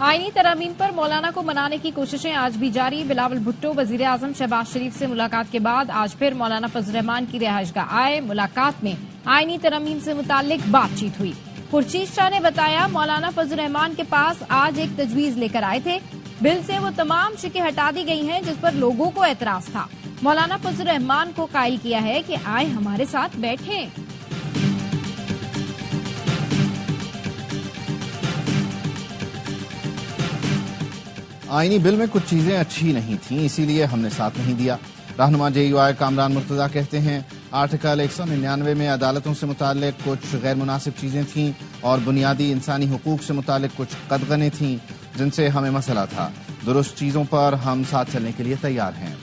आईनी तरमीम पर मौलाना को मनाने की कोशिशें आज भी जारी। बिलावल भुट्टो वजीर आजम शहबाज शरीफ से मुलाकात के बाद आज फिर मौलाना फजल रहमान की रिहाइशगाह आए। मुलाकात में आईनी तरमीम से मुताल्लिक बातचीत हुई। खुर्शीद शाह ने बताया मौलाना फजल रहमान के पास आज एक तजवीज लेकर आए थे। बिल से वो तमाम शिकें हटा दी गई हैं जिस पर लोगों को एतराज था। मौलाना फजल रहमान को कायल किया है कि आए हमारे साथ बैठें। आईनी बिल में कुछ चीजें अच्छी नहीं थीं, इसीलिए हमने साथ नहीं दिया। रहनुमा JUI कामरान मुर्तजा कहते हैं आर्टिकल 199 में अदालतों से मुताल्लिक कुछ गैर मुनासिब चीजें थीं और बुनियादी इंसानी हुकूक से मुताल्लिक कुछ कदगनें थीं जिनसे हमें मसला था। दुरुस्त चीजों पर हम साथ चलने के लिए तैयार हैं।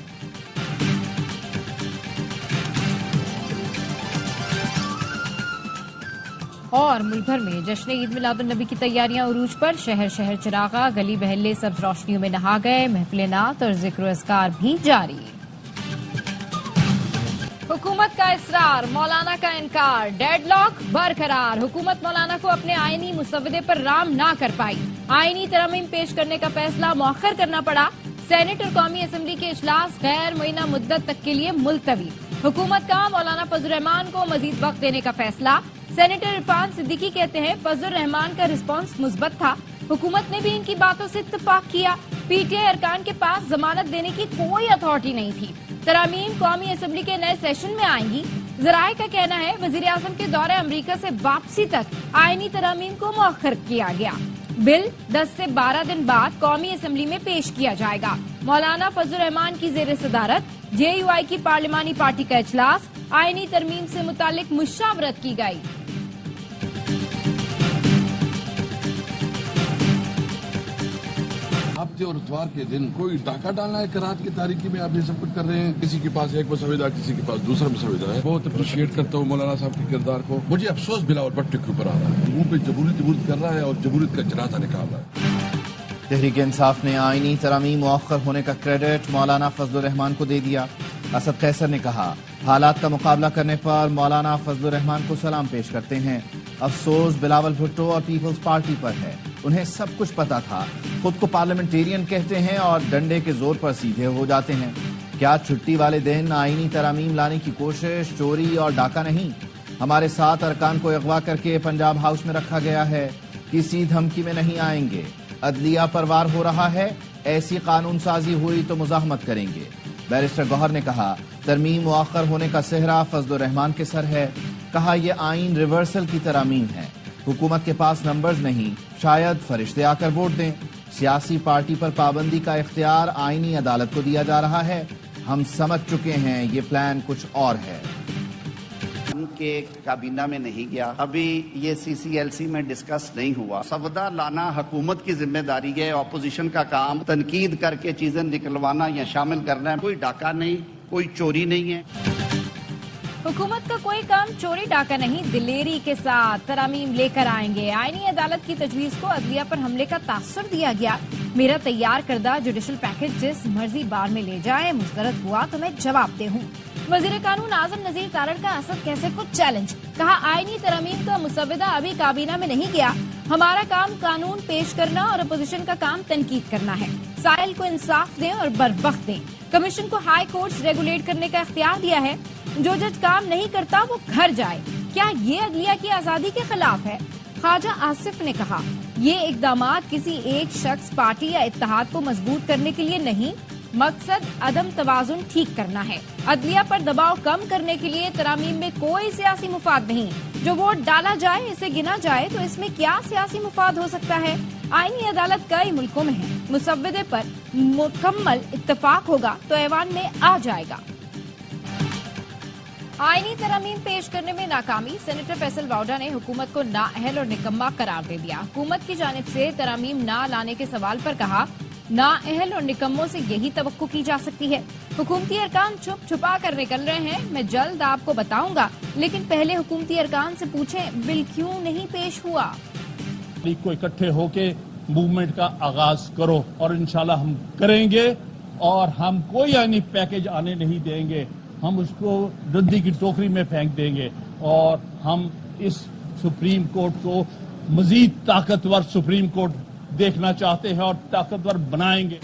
और मुल्क भर में जश्न ईद मिलादुन नबी की तैयारियां उरूज पर। शहर शहर चिरागा, गली बहल्ले सब्ज रोशनियों में नहा गए। महफिल नात और जिक्र अस्कार भी जारी। हुकूमत का इसरार, मौलाना का इनकार, डेडलॉक बरकरार। हुकूमत मौलाना को अपने आईनी मुसव्वदे पर राम ना कर पाई। आईनी तरमीम पेश करने का फैसला मौखर करना पड़ा। सेनेट और कौमी असम्बली के इजलास गैर मुइन्ना मुद्दत तक के लिए मुलतवी। हुकूमत का मौलाना फजल रहमान को मजीद वक्त देने का फैसला। सेनेटर इरफान सिद्दीकी कहते हैं फजल रहमान का रिस्पांस मुस्बत था। हुकूमत ने भी इनकी बातों से इत्तेफाक किया। PTI अरकान के पास जमानत देने की कोई अथॉरिटी नहीं थी। तरामीम कौमी असम्बली के नए सेशन में आएंगी। जराए का कहना है वजीर आजम के दौरे अमरीका से वापसी तक आईनी तरामीम को मौखर किया गया। बिल 10 से 12 दिन बाद कौमी असम्बली में पेश किया जाएगा। मौलाना फजल रहमान की जेर सदारत JUI की पार्लिमानी पार्टी का इजलास। आईनी तरमीम से मुतालिक मुशावरत की गई। हफ्ते और इतवार के दिन कोई डाका डालना है करात की तारीखी में आप ये सब कुछ कर रहे हैं। किसी के पास एक मसविदा, किसी के पास दूसरा मसविदा है। बहुत अप्रिशिएट करता हूँ मौलाना साहब के किरदार को। मुझे अफसोस बिलावल भुट्टो के ऊपर आ रहा है। मुंह पे जबूरियत कर रहा है और जबूरियत का जनाजा निकाल रहा है। तहरीक इंसाफ ने आईनी तरमीम मुअख्खर होने का क्रेडिट मौलाना फजल रहमान को दे दिया। असद कैसर ने कहा हालात का मुकाबला करने पर मौलाना फजल रहमान को सलाम पेश करते हैं। अफसोस बिलावल भुट्टो और पीपल्स पार्टी पर है। उन्हें सब कुछ पता था। खुद को पार्लियामेंटेरियन कहते हैं और डंडे के जोर पर सीधे हो जाते हैं। क्या छुट्टी वाले दिन आईनी तरमीम लाने की कोशिश चोरी और डाका नहीं? हमारे 7 अरकान को अगवा करके पंजाब हाउस में रखा गया है। किसी धमकी में नहीं आएंगे। अदलिया पर वार हो रहा है। ऐसी कानून साजी हुई तो मुजाहमत करेंगे। बैरिस्टर गौहर ने कहा तरमीम मुअख्खर होने का सेहरा फजल रहमान के सर है। कहा यह आईन रिवर्सल की तरमीम है। हुकूमत के पास नंबर्स नहीं, शायद फरिश्ते आकर वोट दें। सियासी पार्टी पर पाबंदी का इख्तियार आईनी अदालत को दिया जा रहा है। हम समझ चुके हैं ये प्लान कुछ और है। के काबीना में नहीं गया, अभी ये CCLC में डिस्कस नहीं हुआ। सवदा लाना हुकूमत की जिम्मेदारी है। ऑपोजिशन का काम तनकीद करके चीजें निकलवाना या शामिल करना है। कोई डाका नहीं, कोई चोरी नहीं है। हुकूमत का कोई काम चोरी डाका नहीं, दिलेरी के साथ तरामीम लेकर आएंगे। आईनी अदालत की तजवीज को अदलिया पर हमले का तासुर दिया गया। मेरा तैयार करदा जुडिशल पैकेज जिस मर्जी बार में ले जाए, मुस्तरद हुआ तो मैं जवाब दे हूँ। वजीर कानून आजम नजीर तारड़ का असद कैसे कुछ चैलेंज। कहा आईनी तरमीम का मुसव्वदा अभी काबीना में नहीं गया। हमारा काम कानून पेश करना और अपोजिशन का काम तनकीद करना है। साइल को इंसाफ दें और बरवक्त दें। कमीशन को हाई कोर्ट्स रेगुलेट करने का इख्तियार दिया है। जो जज काम नहीं करता वो घर जाए। क्या ये अदलिया की आजादी के खिलाफ है? ख्वाजा आसिफ ने कहा ये इकदामात किसी एक शख्स, पार्टी या इत्तेहाद को मजबूत करने के लिए नहीं, मकसद अदम तवाजुन ठीक करना है। अदलिया पर दबाव कम करने के लिए तरामीम में कोई सियासी मुफाद नहीं। जो वोट डाला जाए इसे गिना जाए तो इसमें क्या सियासी मुफाद हो सकता है? आईनी अदालत कई मुल्कों में है। मुसव्वदे पर मुकम्मल इत्तेफाक होगा तो ऐवान में आ जाएगा। आईनी तरमीम पेश करने में नाकामी। सेनेटर फैसल वाउडा ने हुकूमत को नाअहल और निकम्मा करार दे दिया। हुकूमत की जानिब से तरमीम ना लाने के सवाल पर कहा नाअहल और निकम्मों से यही तवक्को की जा सकती है। हुकूमती अरकान छुप छुपा कर निकल रहे हैं। मैं जल्द आपको बताऊंगा, लेकिन पहले हुकूमती अरकान से पूछें बिल क्यों नहीं पेश हुआ। को इकट्ठे होके मूवमेंट का आगाज करो और इंशाल्लाह हम करेंगे और हम कोई आईनी पैकेज आने नहीं देंगे। हम उसको रद्दी की टोकरी में फेंक देंगे और हम इस सुप्रीम कोर्ट को मजीद ताकतवर सुप्रीम कोर्ट देखना चाहते हैं और ताकतवर बनाएंगे।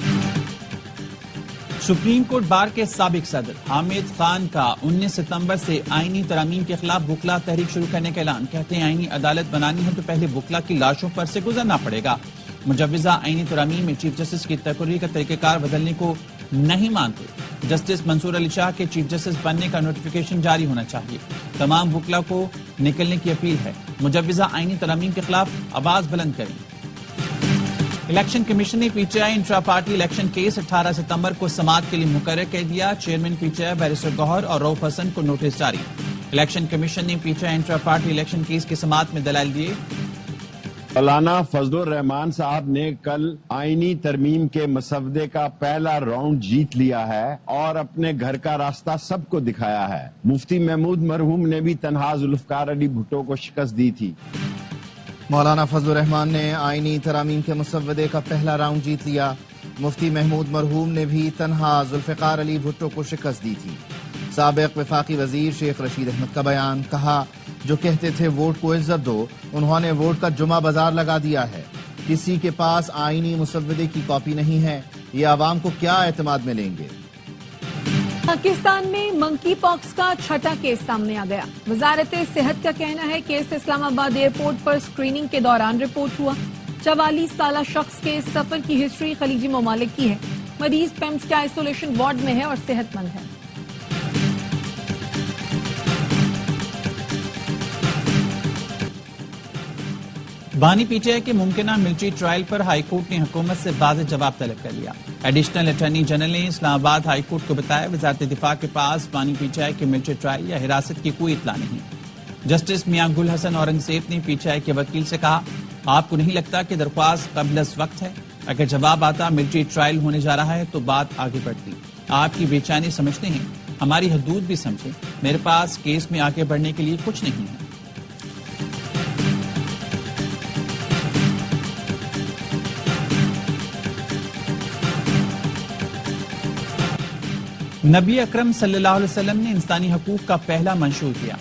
सुप्रीम कोर्ट बार के साबिक सदर हामिद खान का 19 सितंबर से आईनी तरमीम के खिलाफ बुकला तहरीक शुरू करने का ऐलान। कहते हैं आईनी अदालत बनानी है तो पहले बुकला की लाशों पर से गुजरना पड़ेगा। मुजव्विजा आईनी तरमीम में चीफ जस्टिस की तकर्री का तरीक़ेकार बदलने को नहीं मानते। जस्टिस मंसूर अली शाह के चीफ जस्टिस बनने का नोटिफिकेशन जारी होना चाहिए। तमाम बुकला को निकलने की अपील है। मुजव्विजा आईनी तरमीम के खिलाफ आवाज बुलंद करें। इलेक्शन कमीशन ने PTI intra party election case 18 सितंबर को समाअत के लिए मुकर्रर कर दिया। चेयरमैन पीटीआई बैरिस्टर गौहर और रऊफ हसन को नोटिस जारी। इलेक्शन कमीशन ने PTI intra party election case की समाअत में दलाइल दिए। मौलाना फजलुर रहमान साहब ने कल आईनी तरमीम के मसवदे का पहला राउंड जीत लिया है और अपने घर का रास्ता सबको दिखाया है। मुफ्ती महमूद मरहूम ने भी तन्हा जुल्फकार अली भुट्टो को शिकस्त दी थी। मौलाना फजलुर रहमान ने आईनी तरामीम के मुसवदे का पहला राउंड जीत लिया। मुफ्ती महमूद मरहूम ने भी तन्हा जुल्फकार अली भुट्टो को शिकस्त दी थी। साबिक वफाकी वजीर शेख रशीद अहमद का बयान। कहा, जो कहते थे वोट को इज्जत दो, उन्होंने वोट का जुमा बाजार लगा दिया है। किसी के पास आईनी मुसवदे की कॉपी नहीं है, ये आवाम को क्या एतमाद में लेंगे। पाकिस्तान में मंकी पॉक्स का छठा केस सामने आ गया। वजारत सेहत का कहना है केस इस्लामाबाद एयरपोर्ट पर स्क्रीनिंग के दौरान रिपोर्ट हुआ। 44 साला शख्स के सफर की हिस्ट्री खलीजी ममालिक की है। मरीज पेम्स के आइसोलेशन वार्ड में है और सेहतमंद है। बानी पीटीआई के मुमकिना मिलिट्री ट्रायल पर हाईकोर्ट ने हुकूमत से वाज़ेह जवाब तलब कर लिया। एडिशनल अटॉर्नी जनरल ने इस्लामाबाद हाईकोर्ट को बताया वजारत दिफा के पास बानी पीटीआई के मिलिट्री ट्रायल या हिरासत की कोई इत्तला नहीं। जस्टिस मियां गुल हसन औरंगजेब ने पीटीआई के वकील से कहा, आपको नहीं लगता कि दरख्वास्त कबल वक्त है? अगर जवाब आता मिलिट्री ट्रायल होने जा रहा है तो बात आगे बढ़ती। आपकी बेचैनी समझते हैं, हमारी हदूद भी समझे। मेरे पास केस में आगे बढ़ने के लिए कुछ नहीं है। नबी अकरम सल्लल्लाहु अलैहि वसल्लम ने इंसानी हकूक का पहला मंशूर किया।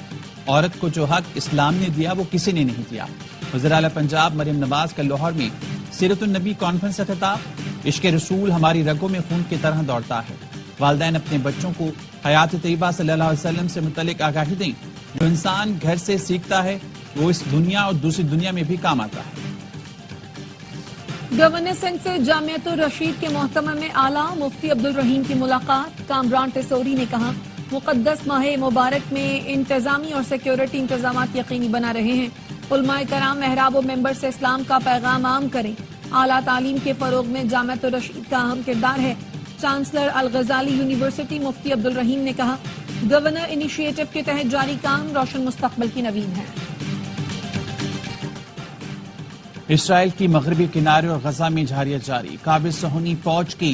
औरत को जो हक इस्लाम ने दिया वो किसी ने नहीं दिया। वज़ीर आला पंजाब मरियम नवाज का लाहौर में सीरतुन नबी कॉन्फ्रेंस का खिताब। इश्क रसूल हमारी रगों में खून की तरह दौड़ता है। वालिदैन अपने बच्चों को हयात तैयबा सल्लल्लाहु अलैहि वसल्लम से मुतल्लिक आगाही दें। जो इंसान घर से सीखता है वो इस दुनिया और दूसरी दुनिया में भी काम आता है। गवर्नर सिंध से जामियातुर रशीद के मोहतमा में आला मुफ्ती अब्दुल रहीम की मुलाकात। कामरान टेसोरी ने कहा, मुकद्दस माह मुबारक में इंतजामी और सिक्योरिटी इंतजाम यकीनी बना रहे हैं। उलमाए कराम मेहराब और मेंबर से इस्लाम का पैगाम आम करें। आला तालीम के फरोग में जामियातुर रशीद का अहम किरदार है। चांसलर अल गजाली यूनिवर्सिटी मुफ्ती अब्दुल रहीम ने कहा, गवर्नर इनिशिएटिव के तहत जारी काम रोशन मुस्तकबिल की नवीन है। इसराइल की मगरबी किनारे और गजा में जारियत जारी। काबिल सहूनी फौज की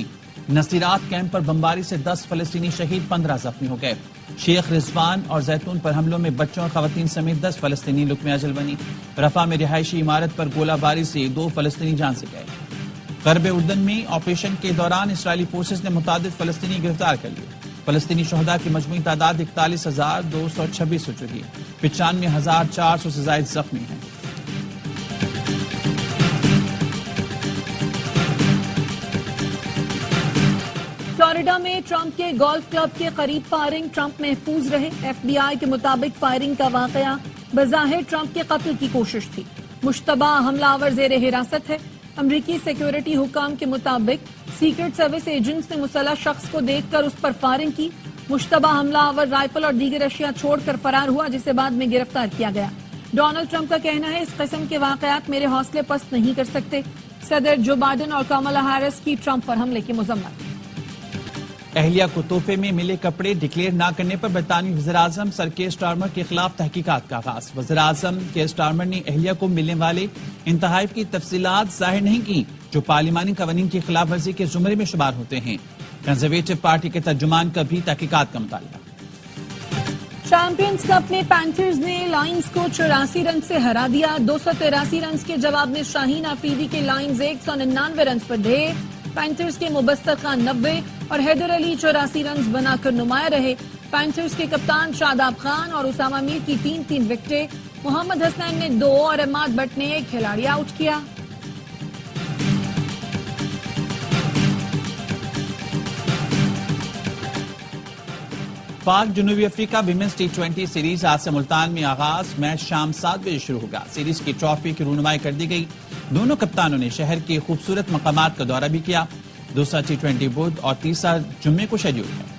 नसीरात कैंप पर बमबारी से 10 फलस्तीनी शहीद, 15 जख्मी हो गए। शेख रिजवान और जैतून पर हमलों में बच्चों और खवातीन समेत 10 फलस्तीनी लुक्मे अजल बनी। रफा में रिहायशी इमारत पर गोलाबारी से 2 फलस्तीनी जान से गए। गरब उर्दन में ऑपरेशन के दौरान इसराइली फोर्सेज ने मुतादिद फलस्तीनी गिरफ्तार कर लिए। फलस्तीनी शहदा की मजमूई तादाद 41,226 हो चुकी। 95,400 से ज्यादा जख्मी हैं। फ्लोरिडा में ट्रंप के गोल्फ क्लब के करीब फायरिंग, ट्रंप महफूज रहे। एफबीआई के मुताबिक फायरिंग का वाकया बज़ाहिर ट्रंप के कत्ल की कोशिश थी। मुश्तबा हमलावर जेर हिरासत है। अमरीकी सिक्योरिटी हुकाम के मुताबिक सीक्रेट सर्विस एजेंट्स ने मुसल्लह शख्स को देखकर उस पर फायरिंग की। मुश्तबा हमलावर राइफल और दीगर अशिया छोड़कर फरार हुआ, जिसे बाद में गिरफ्तार किया गया। डोनाल्ड ट्रंप का कहना है, इस किस्म के वाकयात मेरे हौसले पस्त नहीं कर सकते। सदर जो बाइडेन और कमला हैरिस की ट्रंप पर हमले की मजम्मत। अहलिया को तोहफे में मिले कपड़े डिक्लेयर न करने पर बरतानवी वज़ीर-ए-आज़म सर केयर स्टारमर के खिलाफ तहकीकात का आगाज। वज़ीर-ए-आज़म केयर स्टारमर ने अहलिया को मिलने वाले इन तोहफे की तफसीलात जाहिर नहीं की, जो पार्लिमानी कवानीन की खिलाफ वर्जी के जुमरे में शुमार होते हैं। कंजर्वेटिव पार्टी के तर्जुमान का भी तहकीकात का मुतालबा। चैंपियंस कप में पैंथर्स ने लायंस को 84 रन से हरा दिया। 283 रन के जवाब में शाहीन आफरीदी के लायंस 199 रन पर ढे। पैंथर्स के मुबस्तर खान 90 और हैदर अली 84 रन बनाकर नुमाया रहे। पैंथर्स के कप्तान शादाब खान और उसामा मीर की 3-3 विकेटें। मोहम्मद हसनैन ने 2 और अहमद भट्ट ने 1 खिलाड़ी आउट किया। پاک جنوبی افریقہ ویمنز T20 سیریز آج سے ملتان میں آغاز، میچ شام 7 بجے شروع ہوگا۔ سیریز کی ٹرافی کی رونمائی کر دی گئی، دونوں کپتانوں نے شہر کے خوبصورت مقامات کا دورہ بھی کیا۔ دوسرا T20 بدھ اور تیسرا جمعے کو شیڈول ہے۔